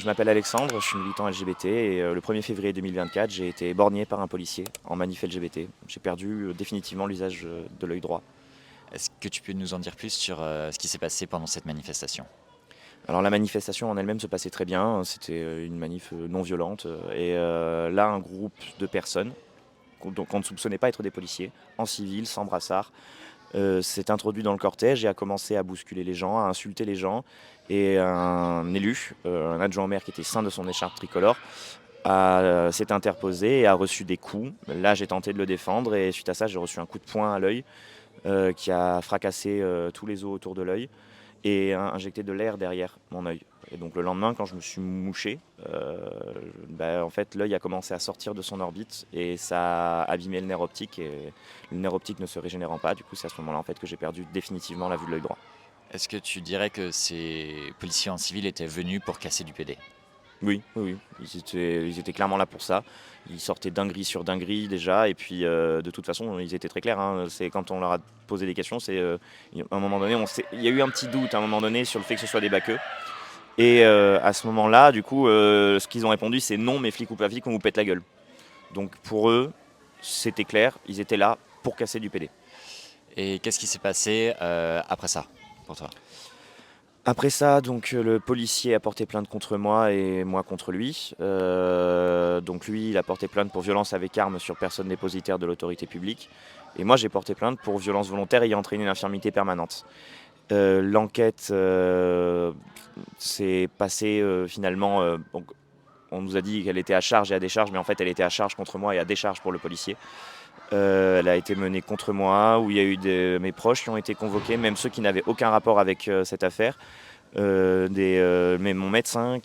Je m'appelle Alexandre, je suis militant LGBT et le 1er février 2024, j'ai été borgné par un policier en manif LGBT. J'ai perdu définitivement l'usage de l'œil droit. Est-ce que tu peux nous en dire plus sur ce qui s'est passé pendant cette manifestation? Alors la manifestation en elle-même se passait très bien, c'était une manif non violente là un groupe de personnes qu'on ne soupçonnait pas être des policiers, en civil, sans brassard, s'est introduit dans le cortège et a commencé à bousculer les gens, à insulter les gens. Et un élu, un adjoint au maire qui était ceint de son écharpe tricolore, s'est interposé et a reçu des coups. Là, j'ai tenté de le défendre et suite à ça, j'ai reçu un coup de poing à l'œil qui a fracassé tous les os autour de l'œil et a injecté de l'air derrière mon œil. Et donc le lendemain, quand je me suis mouché, en fait, l'œil a commencé à sortir de son orbite et ça a abîmé le nerf optique. Et le nerf optique ne se régénérant pas, du coup, c'est à ce moment-là en fait, que j'ai perdu définitivement la vue de l'œil droit. Est-ce que tu dirais que ces policiers en civil étaient venus pour casser du PD? Oui, oui, oui. Ils étaient clairement là pour ça. Ils sortaient dinguerie sur dinguerie déjà, et puis de toute façon, ils étaient très clairs, hein. C'est quand on leur a posé des questions, à un moment donné, il y a eu un petit doute à un moment donné sur le fait que ce soit des baqueux. Et à ce moment-là, du coup, ce qu'ils ont répondu, c'est non, mais flic ou pas flic, on vous pète la gueule. Donc pour eux, c'était clair, ils étaient là pour casser du PD. Et qu'est-ce qui s'est passé après ça, pour toi? Après ça, donc le policier a porté plainte contre moi et moi contre lui. Donc lui, il a porté plainte pour violence avec arme sur personne dépositaire de l'autorité publique. Et moi, j'ai porté plainte pour violence volontaire ayant entraîné une infirmité permanente. L'enquête s'est passée finalement. Donc, on nous a dit qu'elle était à charge et à décharge, mais en fait, elle était à charge contre moi et à décharge pour le policier. Elle a été menée contre moi, où il y a eu mes proches qui ont été convoqués, même ceux qui n'avaient aucun rapport avec cette affaire. Mais mon médecin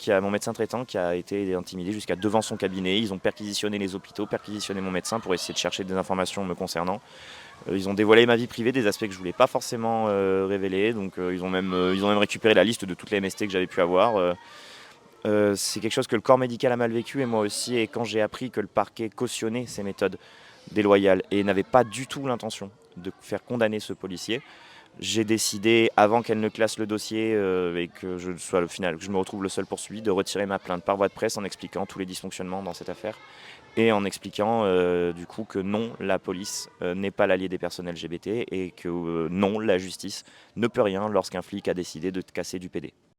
traitant qui a été intimidé jusqu'à devant son cabinet. Ils ont perquisitionné les hôpitaux, perquisitionné mon médecin pour essayer de chercher des informations me concernant. Ils ont dévoilé ma vie privée, des aspects que je voulais pas forcément révéler. Donc ils ont même récupéré la liste de toutes les MST que j'avais pu avoir. C'est quelque chose que le corps médical a mal vécu et moi aussi. Et quand j'ai appris que le parquet cautionnait ces méthodes déloyales et n'avait pas du tout l'intention de faire condamner ce policier, j'ai décidé, avant qu'elle ne classe le dossier et que je sois au final, que je me retrouve le seul poursuivi, de retirer ma plainte par voie de presse en expliquant tous les dysfonctionnements dans cette affaire et en expliquant du coup que non, la police n'est pas l'allié des personnes LGBT et que non, la justice ne peut rien lorsqu'un flic a décidé de casser du PD.